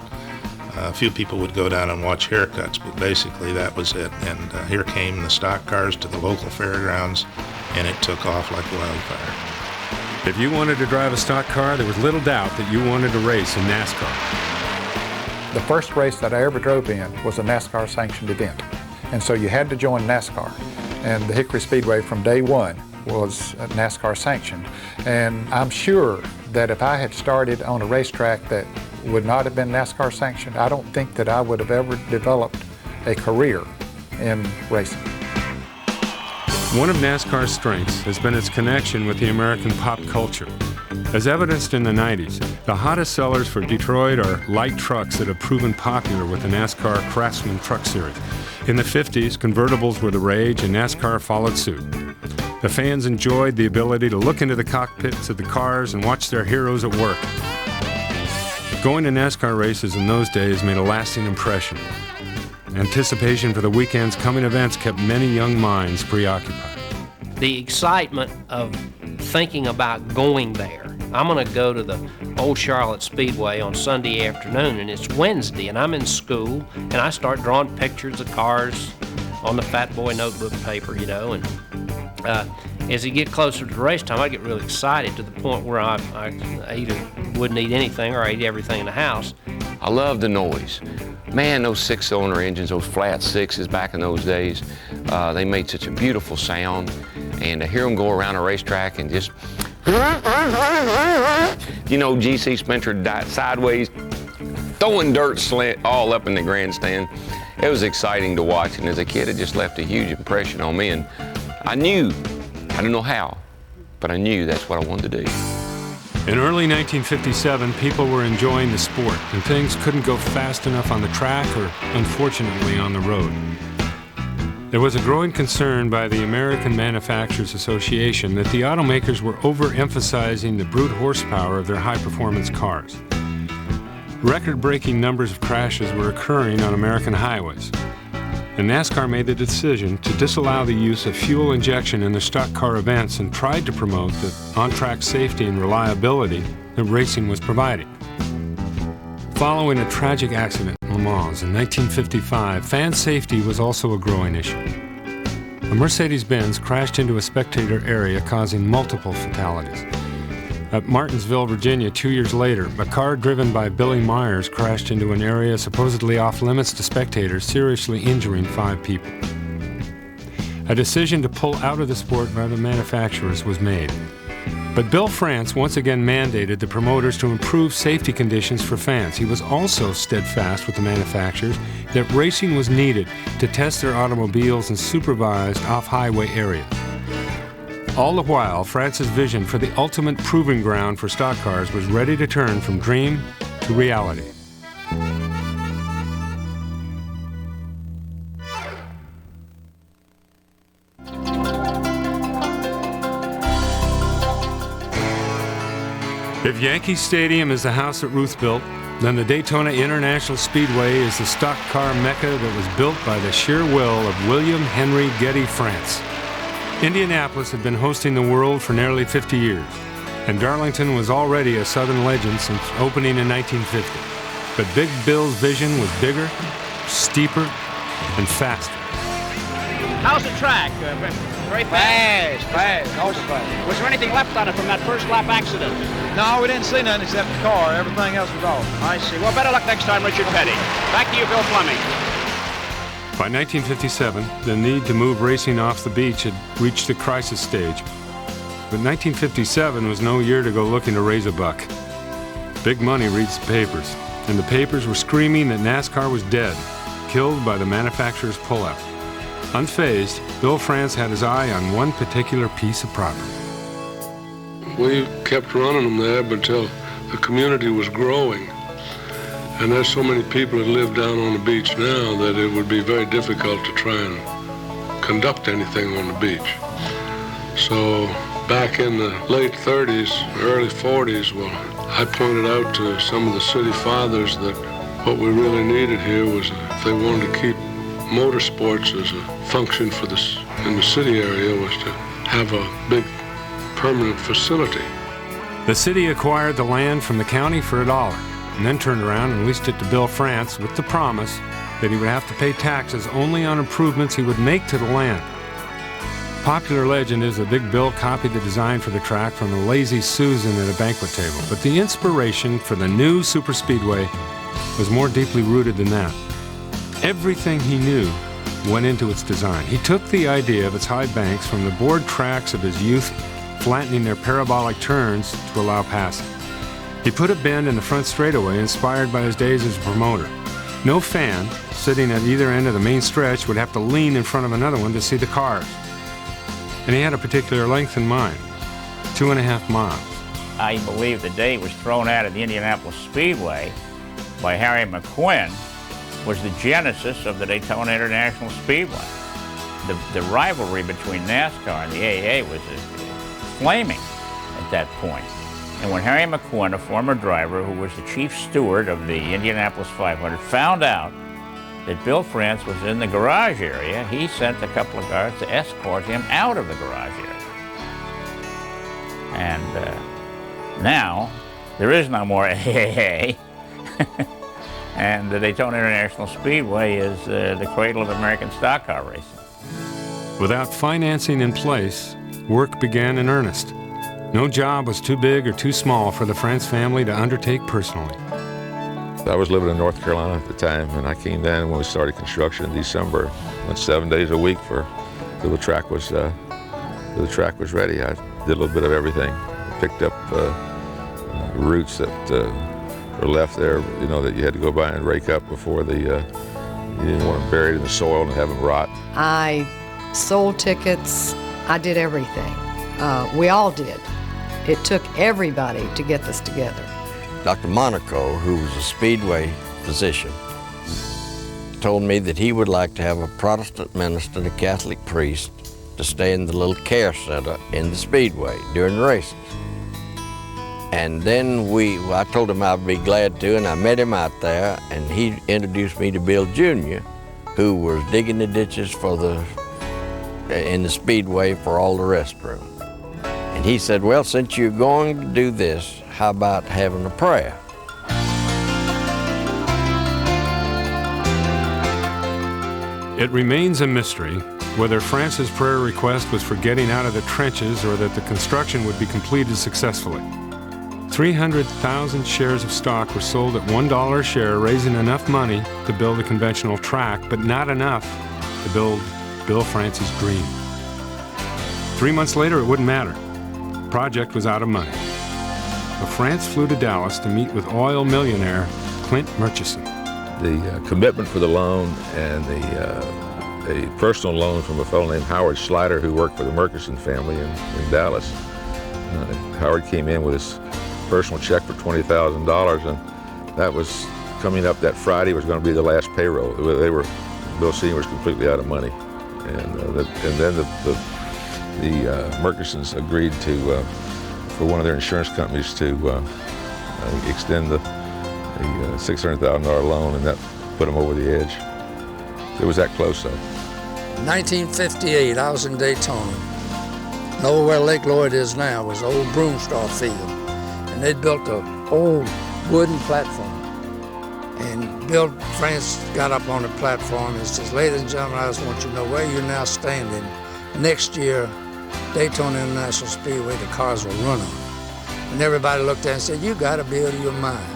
A few people would go down and watch haircuts, but basically that was it. And here came the stock cars to the local fairgrounds, and it took off like wildfire. If you wanted to drive a stock car, there was little doubt that you wanted to race in NASCAR. The first race that I ever drove in was a NASCAR sanctioned event. And so you had to join NASCAR. And the Hickory Speedway from day one was NASCAR sanctioned. And I'm sure that if I had started on a racetrack that would not have been NASCAR sanctioned, I don't think that I would have ever developed a career in racing. One of NASCAR's strengths has been its connection with the American pop culture. As evidenced in the 90s, the hottest sellers for Detroit are light trucks that have proven popular with the NASCAR Craftsman Truck Series. In the 50s, convertibles were the rage and NASCAR followed suit. The fans enjoyed the ability to look into the cockpits of the cars and watch their heroes at work. Going to NASCAR races in those days made a lasting impression. Anticipation for the weekend's coming events kept many young minds preoccupied. The excitement of thinking about going there. I'm going to go to the Old Charlotte Speedway on Sunday afternoon, and it's Wednesday, and I'm in school, and I start drawing pictures of cars on the Fat Boy notebook paper, you know, and as you get closer to race time, I get really excited to the point where I either wouldn't eat anything or I eat everything in the house. I love the noise. Man, those six-cylinder engines, those flat sixes back in those days, they made such a beautiful sound. And to hear them go around a racetrack and just, you know, G.C. Spencer sideways, throwing dirt slant all up in the grandstand. It was exciting to watch, and as a kid, it just left a huge impression on me. And I knew, I don't know how, but I knew that's what I wanted to do. In early 1957, people were enjoying the sport, and things couldn't go fast enough on the track or, unfortunately, on the road. There was a growing concern by the American Manufacturers Association that the automakers were overemphasizing the brute horsepower of their high-performance cars. Record-breaking numbers of crashes were occurring on American highways, and NASCAR made the decision to disallow the use of fuel injection in their stock car events and tried to promote the on-track safety and reliability that racing was providing. Following a tragic accident in Le Mans in 1955, fan safety was also a growing issue. A Mercedes-Benz crashed into a spectator area, causing multiple fatalities. At Martinsville, Virginia, 2 years later, a car driven by Billy Myers crashed into an area supposedly off-limits to spectators, seriously injuring 5 people. A decision to pull out of the sport by the manufacturers was made. But Bill France once again mandated the promoters to improve safety conditions for fans. He was also steadfast with the manufacturers that racing was needed to test their automobiles in supervised off-highway areas. All the while, France's vision for the ultimate proving ground for stock cars was ready to turn from dream to reality. If Yankee Stadium is the house that Ruth built, then the Daytona International Speedway is the stock car mecca that was built by the sheer will of William Henry Getty France. Indianapolis had been hosting the world for nearly 50 years, and Darlington was already a Southern legend since opening in 1950. But Big Bill's vision was bigger, steeper, and faster. How's the track? Very fast. Fast. Was there anything left on it from that first lap accident? No, we didn't see nothing except the car. Everything else was off. I see. Well, better luck next time, Richard Petty. Back to you, Bill Fleming. By 1957, the need to move racing off the beach had reached a crisis stage. But 1957 was no year to go looking to raise a buck. Big money reads the papers, and the papers were screaming that NASCAR was dead, killed by the manufacturer's pullout. Unfazed, Bill France had his eye on one particular piece of property. We kept running them there until the community was growing. And there's so many people that live down on the beach now that it would be very difficult to try and conduct anything on the beach. So back in the late 30s, early 40s, well, I pointed out to some of the city fathers that what we really needed here was, if they wanted to keep motorsports as a function for this in the city area, was to have a big permanent facility. The city acquired the land from the county for $1, and then turned around and leased it to Bill France with the promise that he would have to pay taxes only on improvements he would make to the land. Popular legend is that Big Bill copied the design for the track from a lazy Susan at a banquet table, but the inspiration for the new superspeedway was more deeply rooted than that. Everything he knew went into its design. He took the idea of its high banks from the board tracks of his youth, flattening their parabolic turns to allow passing. He put a bend in the front straightaway inspired by his days as a promoter. No fan sitting at either end of the main stretch would have to lean in front of another one to see the cars. And he had a particular length in mind, 2.5 miles. I believe the day it was thrown out of the Indianapolis Speedway by Harry McQuinn was the genesis of the Daytona International Speedway. The rivalry between NASCAR and the AAA was flaming at that point. And when Harry McQuinn, a former driver who was the chief steward of the Indianapolis 500, found out that Bill France was in the garage area, he sent a couple of guards to escort him out of the garage area. And now, there is no more AAA. And the Daytona International Speedway is the cradle of American stock car racing. Without financing in place, work began in earnest. No job was too big or too small for the France family to undertake personally. I was living in North Carolina at the time, and I came down when we started construction in December. Went 7 days a week till the track was ready. I did a little bit of everything. Picked up roots that were left there, that you had to go by and rake up before you didn't want them buried in the soil and have them rot. I sold tickets. I did everything. We all did. It took everybody to get this together. Dr. Monaco, who was a Speedway physician, told me that he would like to have a Protestant minister and a Catholic priest to stay in the little care center in the Speedway during races. And then I told him I'd be glad to, and I met him out there, and he introduced me to Bill Jr., who was digging the ditches in the Speedway for all the restrooms. And he said, well, since you're going to do this, how about having a prayer? It remains a mystery whether France's prayer request was for getting out of the trenches or that the construction would be completed successfully. 300,000 shares of stock were sold at $1 a share, raising enough money to build a conventional track, but not enough to build Bill France's dream. 3 months later, it wouldn't matter. The project was out of money. But France flew to Dallas to meet with oil millionaire Clint Murchison. The commitment for the loan and a personal loan from a fellow named Howard Schleider, who worked for the Murchison family in Dallas. Howard came in with his personal check for $20,000, and that was coming up that Friday was going to be the last payroll. Bill Sr. was completely out of money, and then the Murchisons agreed to for one of their insurance companies to extend the $600,000 loan, and that put them over the edge. It was that close, though. 1958, I was in Daytona. Over where Lake Lloyd is now was the old Broomstar Field, and they'd built an old wooden platform. And Bill France got up on the platform and says, ladies and gentlemen, I just want you to know where you're now standing. Next year, Daytona International Speedway, the cars will run on it. And everybody looked at it and said, you got to be out of your mind.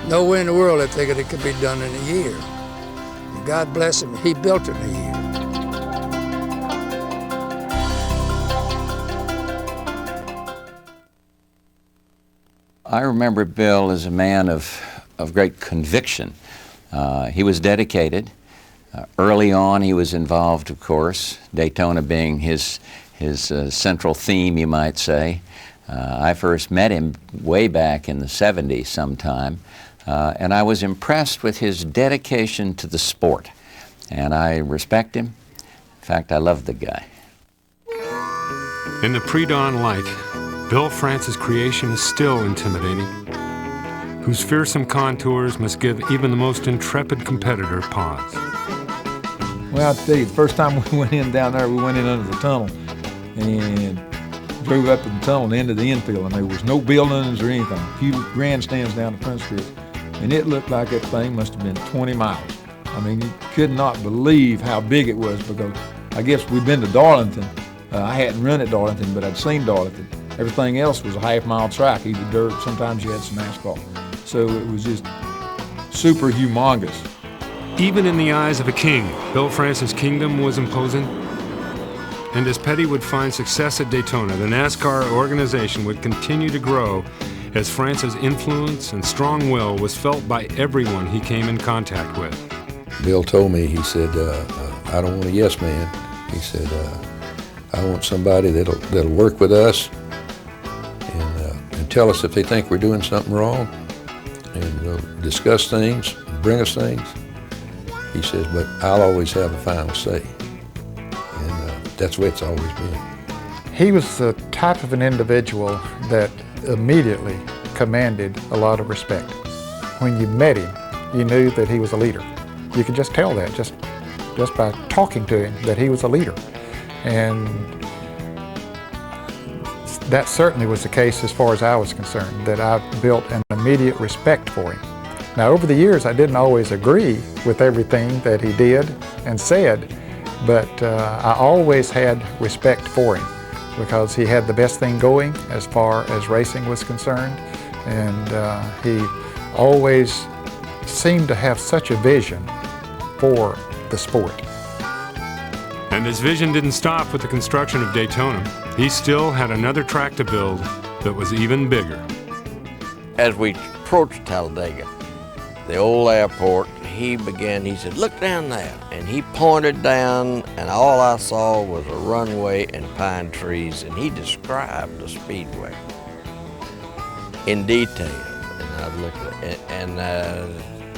Nowhere in the world they figured it could be done in a year. And God bless him, he built it in a year. I remember Bill as a man of great conviction. He was dedicated. Early on, he was involved, of course, Daytona being his central theme, you might say. I first met him way back in the 70s sometime, and I was impressed with his dedication to the sport. And I respect him. In fact, I love the guy. In the pre-dawn light, Bill France's creation is still intimidating, whose fearsome contours must give even the most intrepid competitor pause. Well, I'll tell you, the first time we went in down there, we went in under the tunnel and drove up to the tunnel and into the infield, and there was no buildings or anything. A few grandstands down the front street, and it looked like that thing must have been 20 miles. I mean, you could not believe how big it was, because I guess we'd been to Darlington. I hadn't run at Darlington, but I'd seen Darlington. Everything else was a half-mile track, either dirt, sometimes you had some asphalt. So it was just super humongous. Even in the eyes of a king, Bill France's kingdom was imposing. And as Petty would find success at Daytona, the NASCAR organization would continue to grow as France's influence and strong will was felt by everyone he came in contact with. Bill told me, he said, I don't want a yes man. He said, I want somebody that'll work with us and tell us if they think we're doing something wrong, and discuss things, bring us things. He says, but I'll always have the final say. And that's the way it's always been. He was the type of an individual that immediately commanded a lot of respect. When you met him, you knew that he was a leader. You could just tell that just by talking to him, that he was a leader. And that certainly was the case as far as I was concerned, that I built an immediate respect for him. Now, over the years, I didn't always agree with everything that he did and said, but I always had respect for him because he had the best thing going as far as racing was concerned, and he always seemed to have such a vision for the sport. And his vision didn't stop with the construction of Daytona. He still had another track to build that was even bigger. As we approached Talladega, the old airport, he said, look down there. And he pointed down, and all I saw was a runway and pine trees, and he described the speedway in detail. And I looked at it, and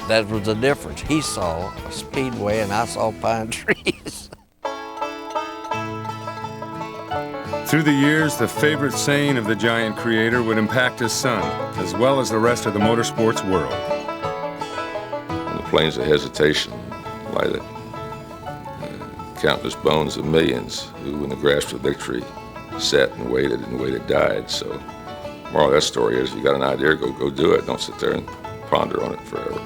that was the difference. He saw a speedway, and I saw pine trees. Through the years, the favorite saying of the giant creator would impact his son, as well as the rest of the motorsports world. On the plains of hesitation lie the countless bones of millions who, in the grasp of victory, sat and waited, died. So, the moral of that story is, if you got an idea, go do it. Don't sit there and ponder on it forever.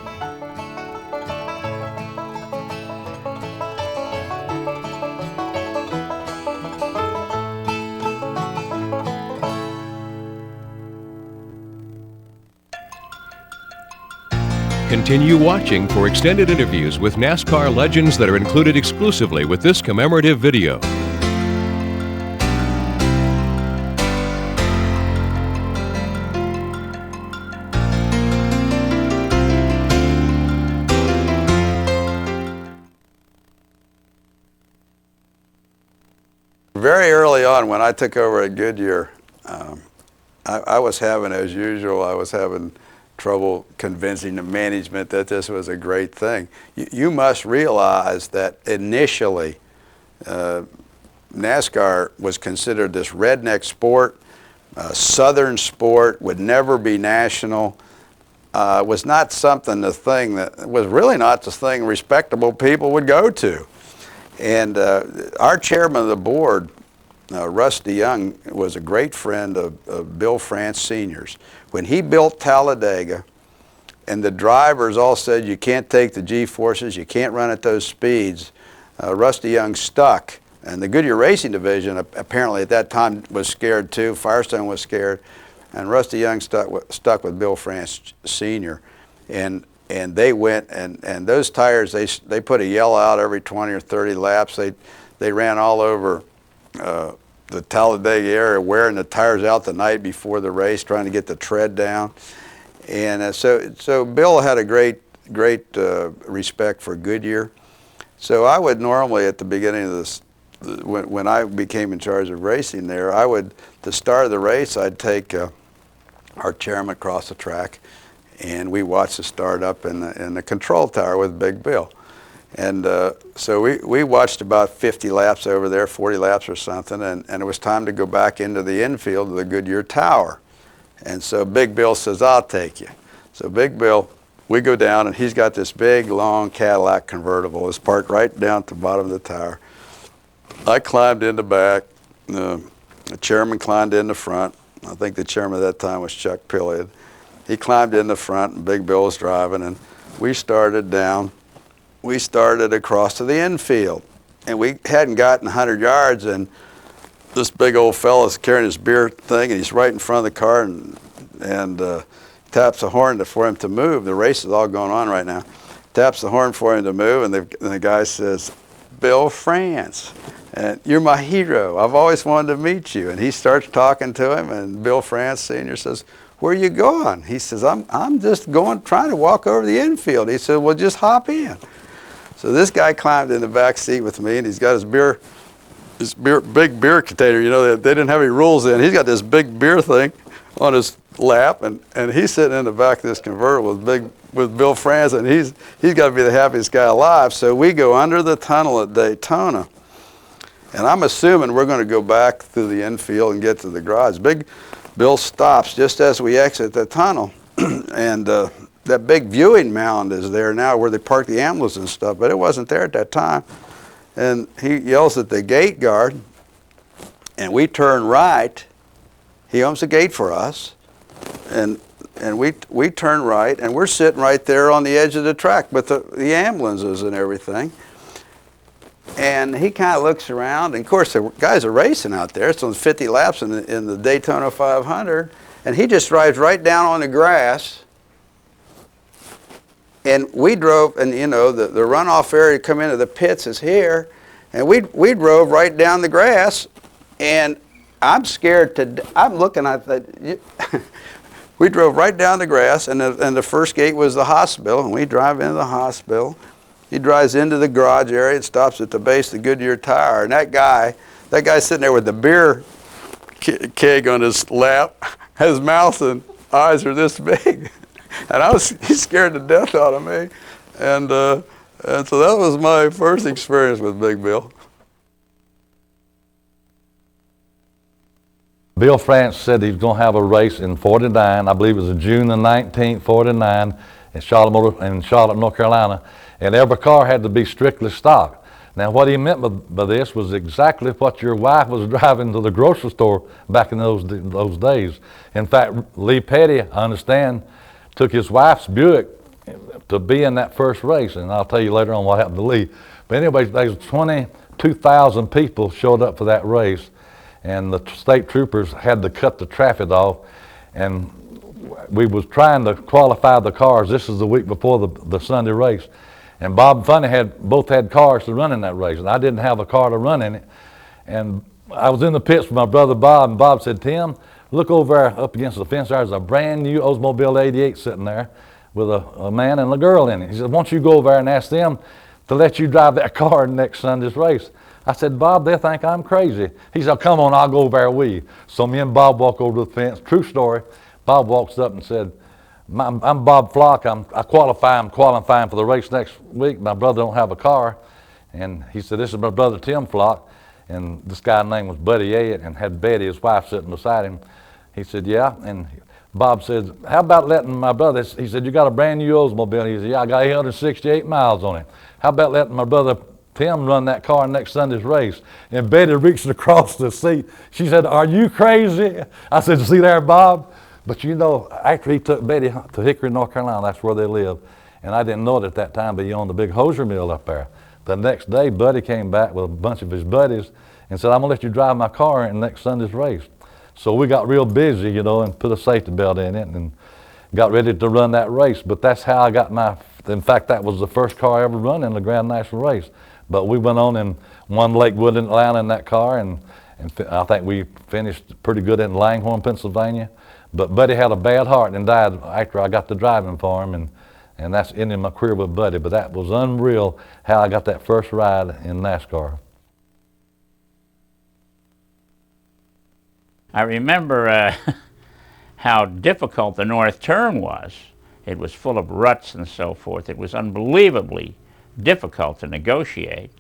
Continue watching for extended interviews with NASCAR legends that are included exclusively with this commemorative video. Very early on, when I took over at Goodyear, I was having, as usual, trouble convincing the management that this was a great thing. You must realize that initially NASCAR was considered this redneck sport, southern sport, would never be national, was not something, was really not the thing respectable people would go to. And our chairman of the board, Rusty Young, was a great friend of Bill France Sr.'s. When he built Talladega, and the drivers all said, you can't take the G-forces, you can't run at those speeds, Rusty Young stuck. And the Goodyear Racing Division, apparently at that time, was scared too. Firestone was scared. And Rusty Young stuck with Bill France Sr. And they went, and those tires, they put a yellow out every 20 or 30 laps. They ran all over the Talladega area, wearing the tires out the night before the race, trying to get the tread down. And so Bill had a great respect for Goodyear. So I would normally, at the beginning of this, when I became in charge of racing there, the start of the race, I'd take our chairman across the track, and we watched the start up in the control tower with Big Bill. And so we watched about 50 laps over there, 40 laps or something, and it was time to go back into the infield of the Goodyear Tower. And so Big Bill says, I'll take you. So Big Bill, we go down, and he's got this big, long Cadillac convertible. It's parked right down at the bottom of the tower. I climbed in the back. The chairman climbed in the front. I think the chairman at that time was Chuck Pilliard. He climbed in the front, and Big Bill was driving, and we started down. We started across to the infield, and we hadn't gotten 100 yards, and this big old fella's carrying his beer thing, and he's right in front of the car, and taps the horn for him to move. The race is all going on right now. Taps the horn for him to move, and the guy says, Bill France, and you're my hero. I've always wanted to meet you. And he starts talking to him, and Bill France Sr. says, where are you going? He says, I'm just trying to walk over the infield. He said, well, just hop in. So this guy climbed in the back seat with me, and he's got his this big beer container. You know, they didn't have any rules then. He's got this big beer thing on his lap, and he's sitting in the back of this convertible with Bill France, and he's got to be the happiest guy alive. So we go under the tunnel at Daytona, and I'm assuming we're going to go back through the infield and get to the garage. Big Bill stops just as we exit the tunnel, and that big viewing mound is there now where they park the ambulance and stuff, but it wasn't there at that time. And he yells at the gate guard, and we turn right. He owns the gate for us, and we turn right, and we're sitting right there on the edge of the track with the ambulances and everything. And he kind of looks around, and of course the guys are racing out there. It's on 50 laps in the Daytona 500, and he just drives right down on the grass. And we drove, and you know, the runoff area to come into the pits is here, and we drove right down the grass, and I'm scared I'm looking at that. We drove right down the grass, and the first gate was the hospital, and we drive into the hospital. He drives into the garage area and stops at the base of the Goodyear tire, and that guy sitting there with the beer keg on his lap, his mouth and eyes are this big. And he scared the death out of me. And so that was my first experience with Big Bill. Bill France said he was going to have a race in 49, I believe it was June the 19th, 49, in Charlotte, North Carolina, and every car had to be strictly stock. Now what he meant by this was exactly what your wife was driving to the grocery store back in those days. In fact, Lee Petty, I understand, took his wife's Buick to be in that first race, and I'll tell you later on what happened to Lee. But anyway, there was 22,000 people showed up for that race, and the state troopers had to cut the traffic off, and we was trying to qualify the cars. This is the week before the Sunday race, and Bob and Funny both had cars to run in that race, and I didn't have a car to run in it. And I was in the pits with my brother Bob, and Bob said, "Tim, look over there up against the fence. There's a brand new Oldsmobile 88 sitting there with a man and a girl in it." He said, "Why don't you go over there and ask them to let you drive that car in next Sunday's race?" I said, "Bob, they think I'm crazy." He said, "Come on, I'll go over there with you." So me and Bob walk over to the fence. True story. Bob walks up and said, "I'm Bob Flock. I'm qualifying for the race next week. My brother don't have a car." And he said, "This is my brother Tim Flock." And this guy's name was Buddy Elliott, and had Betty, his wife, sitting beside him. He said, "Yeah." And Bob said, "How about letting my brother," he said, "You got a brand new Oldsmobile?" He said, "Yeah, I got 868 miles on it. How about letting my brother Tim run that car next Sunday's race?" And Betty reached across the seat. She said, "Are you crazy?" I said, "See there, Bob?" But you know, after he took Betty to Hickory, North Carolina, that's where they live. And I didn't know it at that time, but he owned the big hosier mill up there. The next day, Buddy came back with a bunch of his buddies and said, "I'm gonna let you drive my car in next Sunday's race." So we got real busy, you know, and put a safety belt in it and got ready to run that race. But that's how I got in fact, that was the first car I ever run in the Grand National race. But we went on and won Lakewood in Atlanta in that car, and I think we finished pretty good in Langhorne, Pennsylvania. But Buddy had a bad heart and died after I got to driving for him, and that's ended my career with Buddy. But that was unreal how I got that first ride in NASCAR. I remember how difficult the North Turn was. It was full of ruts and so forth. It was unbelievably difficult to negotiate.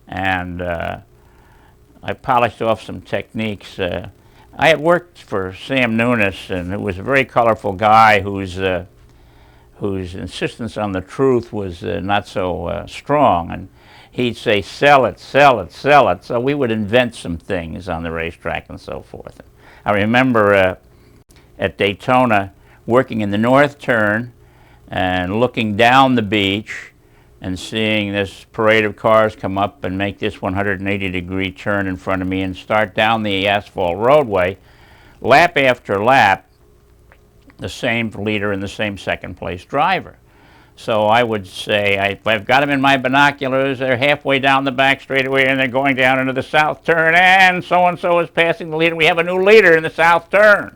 And I polished off some techniques. I had worked for Sam Nunes, and it was a very colorful guy whose insistence on the truth was not so strong. And he'd say, "Sell it, sell it, sell it." So we would invent some things on the racetrack and so forth. I remember at Daytona working in the North Turn and looking down the beach and seeing this parade of cars come up and make this 180-degree turn in front of me and start down the asphalt roadway, lap after lap, the same leader and the same second-place driver. So I would say, I've got them in my binoculars, they're halfway down the back straightaway and they're going down into the south turn, and so-and-so is passing the leader. We have a new leader in the south turn.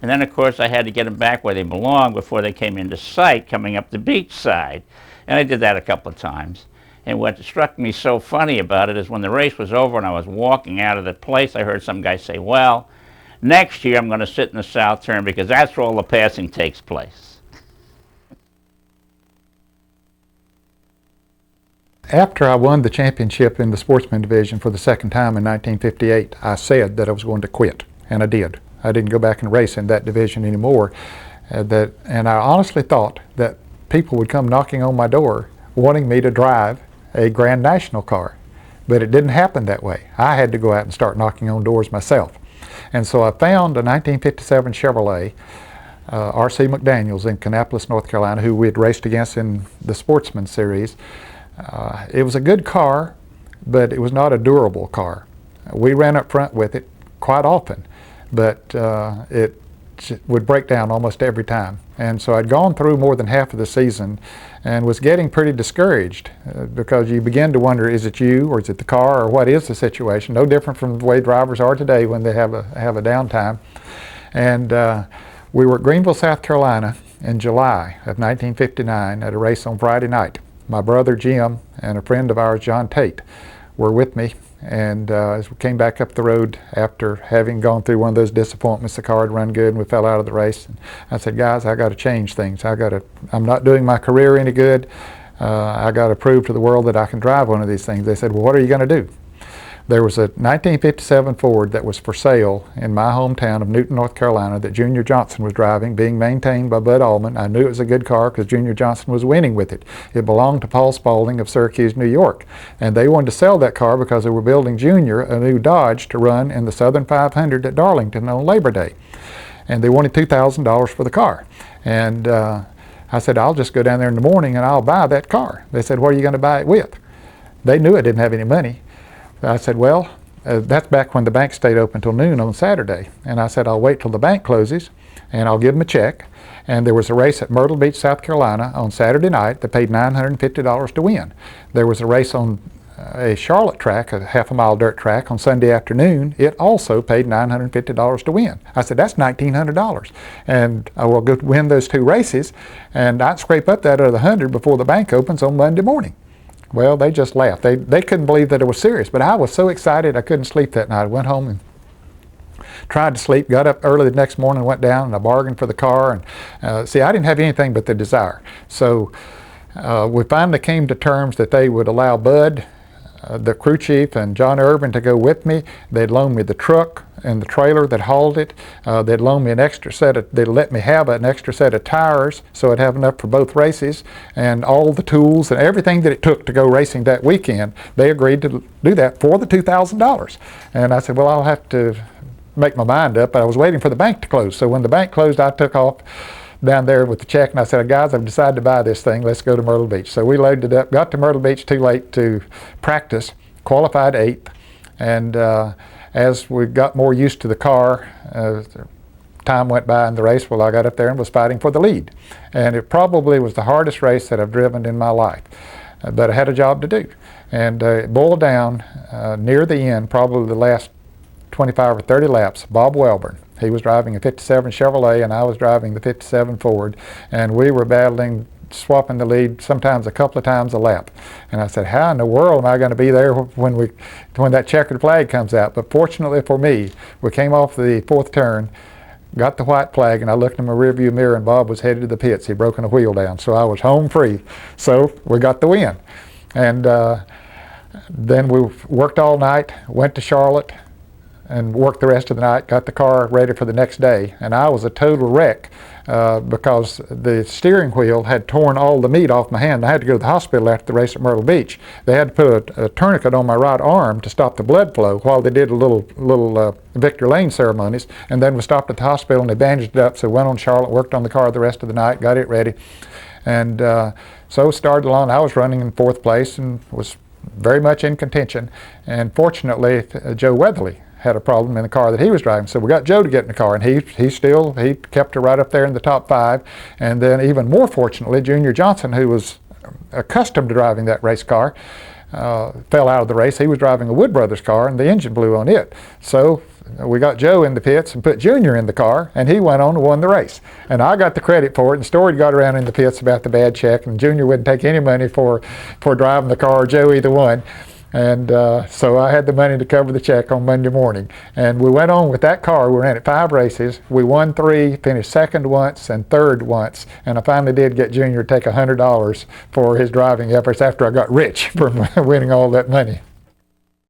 And then, of course, I had to get them back where they belong before they came into sight, coming up the beach side. And I did that a couple of times. And what struck me so funny about it is when the race was over and I was walking out of the place, I heard some guy say, well, next year I'm going to sit in the south turn because that's where all the passing takes place. After I won the championship in the sportsman division for the second time in 1958, I said that I was going to quit, and I did. I didn't go back and race in that division anymore. And I honestly thought that people would come knocking on my door wanting me to drive a Grand National car, but it didn't happen that way. I had to go out and start knocking on doors myself. And so I found a 1957 Chevrolet R.C. McDaniels in Kannapolis, North Carolina, who we had raced against in the Sportsman Series. It was a good car, but it was not a durable car. We ran up front with it quite often, but it would break down almost every time. And so I'd gone through more than half of the season and was getting pretty discouraged because you begin to wonder, is it you or is it the car or what is the situation? No different from the way drivers are today when they have a downtime. And we were at Greenville, South Carolina in July of 1959 at a race on Friday night. My brother Jim and a friend of ours, John Tate, were with me. And as we came back up the road after having gone through one of those disappointments, the car had run good and we fell out of the race. And I said, guys, I got to change things. I'm not doing my career any good. I got to prove to the world that I can drive one of these things. They said, well, what are you going to do? There was a 1957 Ford that was for sale in my hometown of Newton, North Carolina that Junior Johnson was driving, being maintained by Bud Allman. I knew it was a good car because Junior Johnson was winning with it. It belonged to Paul Spaulding of Syracuse, New York. And they wanted to sell that car because they were building Junior a new Dodge to run in the Southern 500 at Darlington on Labor Day. And they wanted $2,000 for the car. And I said, I'll just go down there in the morning and I'll buy that car. They said, what are you going to buy it with? They knew I didn't have any money. I said, well, that's back when the bank stayed open till noon on Saturday. And I said, I'll wait till the bank closes and I'll give them a check. And there was a race at Myrtle Beach, South Carolina on Saturday night that paid $950 to win. There was a race on a Charlotte track, a half-a-mile dirt track on Sunday afternoon. It also paid $950 to win. I said, that's $1,900. And I will go win those two races and I'd scrape up that other $100 before the bank opens on Monday morning. Well, they just laughed. They couldn't believe that it was serious, but I was so excited I couldn't sleep that night. I went home and tried to sleep, got up early the next morning, went down and I bargained for the car. And see, I didn't have anything but the desire. So we finally came to terms that they would allow Bud, the crew chief, and John Irvin to go with me. They'd loan me the truck and the trailer that hauled it. They'd loan me an extra they'd let me have an extra set of tires so I'd have enough for both races, and all the tools and everything that it took to go racing that weekend. They agreed to do that for the $2,000. And I said, well, I'll have to make my mind up. But I was waiting for the bank to close. So when the bank closed, I took off down there with the check and I said, guys, I've decided to buy this thing. Let's go to Myrtle Beach. So we loaded it up, got to Myrtle Beach too late to practice, qualified 8th. And as we got more used to the car, time went by in the race, well, I got up there and was fighting for the lead. And it probably was the hardest race that I've driven in my life. But I had a job to do. And it boiled down near the end, probably the last 25 or 30 laps, Bob Welborn. He was driving a 57 Chevrolet and I was driving the 57 Ford. And we were battling, swapping the lead sometimes a couple of times a lap. And I said, how in the world am I going to be there when that checkered flag comes out? But fortunately for me, we came off the 4th turn, got the white flag, and I looked in my rearview mirror and Bob was headed to the pits. He'd broken a wheel down, so I was home free. So we got the win. And then we worked all night, went to Charlotte, and worked the rest of the night, got the car ready for the next day. And I was a total wreck because the steering wheel had torn all the meat off my hand. I had to go to the hospital after the race at Myrtle Beach. They had to put a tourniquet on my right arm to stop the blood flow while they did a little Victor Lane ceremonies. And then we stopped at the hospital and they bandaged it up. So went on Charlotte, worked on the car the rest of the night, got it ready. And so started along. I was running in 4th place and was very much in contention. And fortunately, Joe Weatherly had a problem in the car that he was driving. So we got Joe to get in the car, and he kept her right up there in the top 5. And then even more fortunately, Junior Johnson, who was accustomed to driving that race car, fell out of the race. He was driving a Wood Brothers car and the engine blew on it. So we got Joe in the pits and put Junior in the car, and he went on and won the race. And I got the credit for it, and story got around in the pits about the bad check, and Junior wouldn't take any money for driving the car, or Joe, either one. And so I had the money to cover the check on Monday morning. And we went on with that car. We ran it 5 races. We won 3, finished second once and third once. And I finally did get Junior to take $100 for his driving efforts after I got rich from winning all that money.